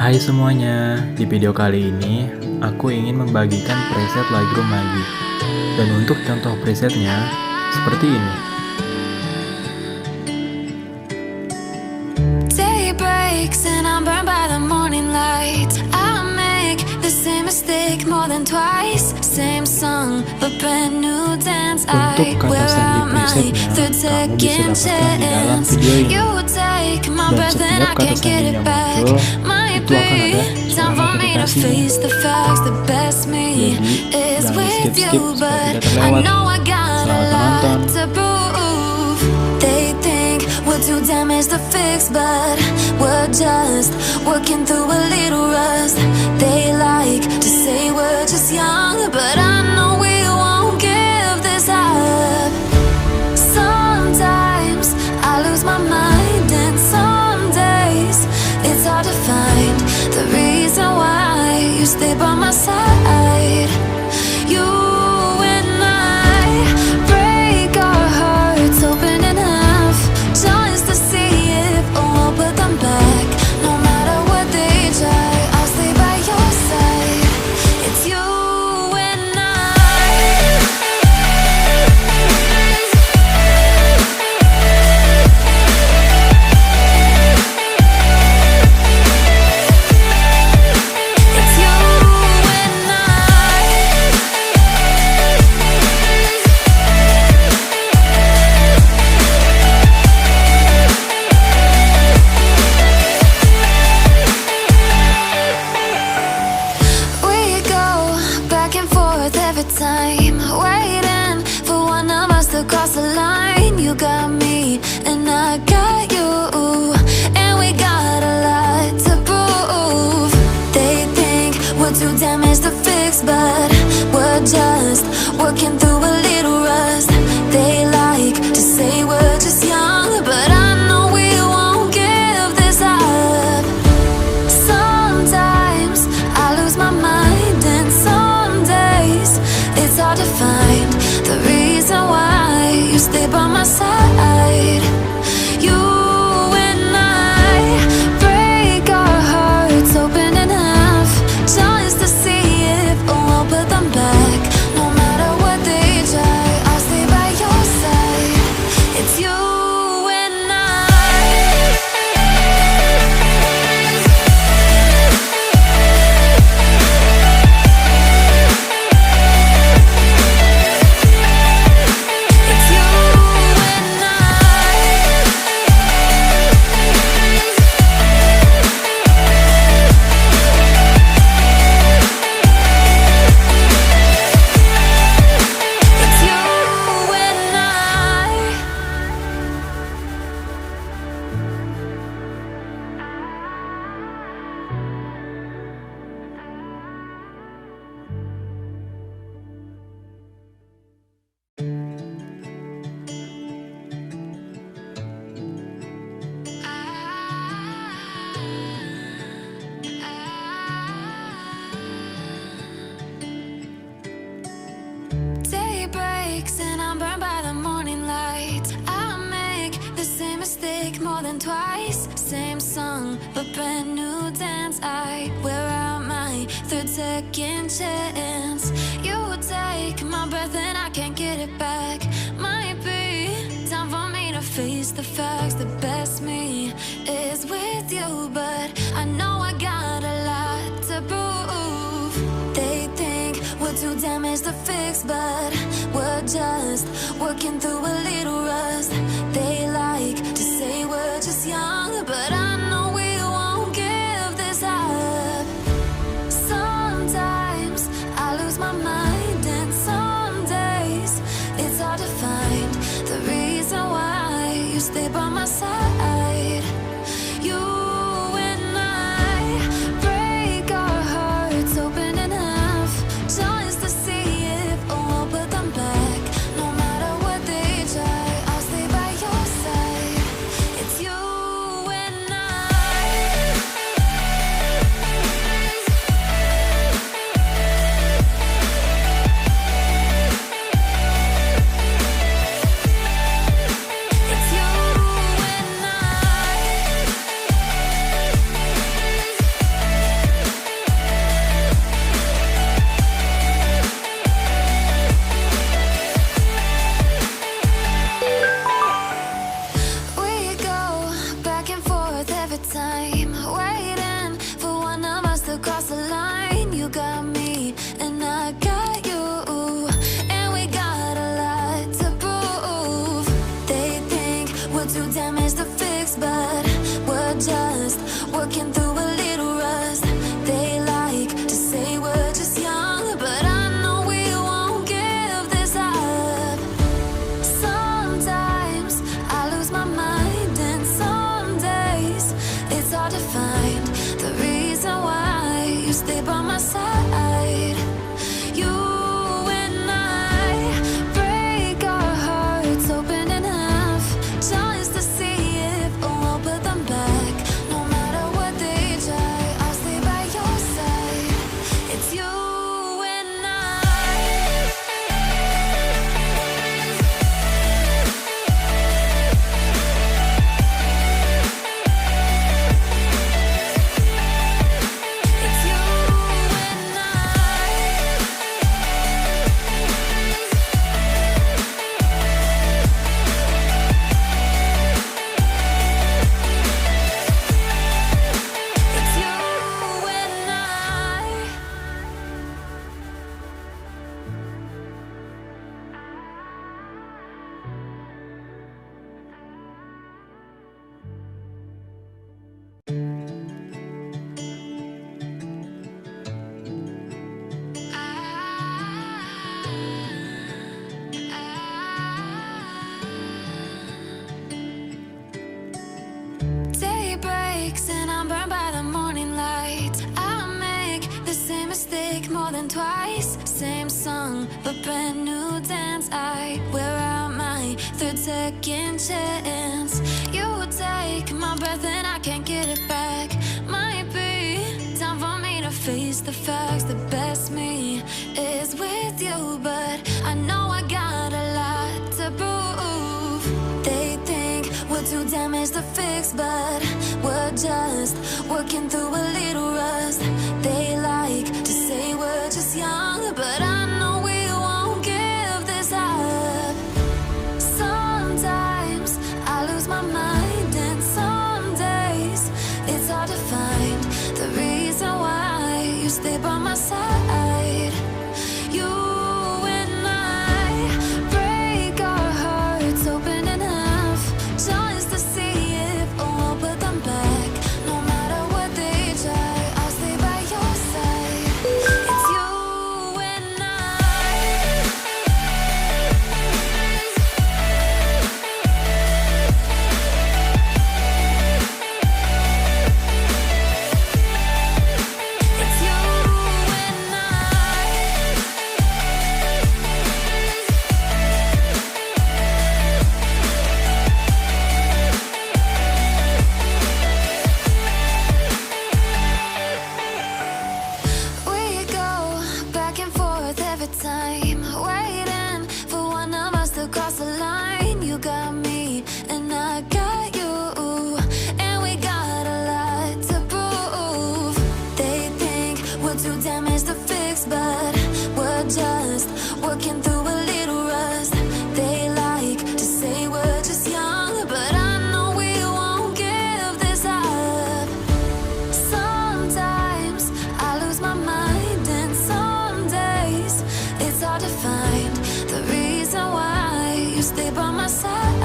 Hai semuanya, di video kali ini aku ingin membagikan preset Lightroom lagi. Dan untuk contoh presetnya, seperti ini. Day breaks and I'm burned by the morning light. I make the same mistake more than twice. Same song, but brand new dance. Untuk kata sandi presetnya, kamu bisa dapatkan di dalam video ini. Dan setiap kata sandinya muncul, itu akan ada suara notifikasinya. Jadi, jangan skip-skip supaya tidak terlewat. Selamat menonton. We're too damaged to fix, but we're just working through a little rust. They like to say we're just young, but I know we won't give this up. Sometimes I lose my mind, and some days it's hard to find the reason why you stay by my side. You and I break our hearts open and half, just to see if we'll put them back. No matter what they try, I'll stay by your side. It's you and I. It's you and I. We go back and forth every time, waiting for one of us to cross the line. You got me and I got you, and we got a lot to prove. They think we're too damaged to fix, but we're just working through a little rust. They like to say we're just young, but I know we won't give this up. Sometimes I lose my mind, and some days it's hard to find the reason why you stay by my side. You and I break our hearts open in half, just to see if we'll put them back. No matter what they try, I'll stay by your side. It's you and I. It's you and I. It's you and I. Day breaks and I'm burned by the morning light. I make the same mistake more than twice. Same song, but brand new dance. I wear out my third second chance. You take my breath and I can't get it back. Might be time for me to face the facts. The best me is with you, but I know I got a lot to prove. They think we're too damaged to fix, but we're just working through a little rust. They like to say we're just young, but I know we won't give this up. Sometimes I lose my mind, and some days it's hard to find the reason why you stay by my side. You and I break our hearts open in half, just to see if we'll put them back. No matter what they third second chance. You take my breath and I can't get it back. Might be time for me to face the facts. The best me is with you, but I know I got a lot to prove. They think we're too damaged to fix, but we're just working through a little rust. They like to say we're just young, but I know we won't give this up. Sometimes I lose my mind, and some days it's hard to find the reason why you stay by my side. You and I break our hearts open in half just to see if we'll put them back. No matter what they try, I'll stay by your side. It's you and I. It's you and I. We go back and forth every time, waiting for one of us to cross the line. You got me and I got you, and we got a lot to prove. They think we're too damaged to fix, but we're just working through a little rust. They like to say we're just young, but I know we won't give this up. Sometimes I lose my mind, and some days it's hard to find the reason why you stay by my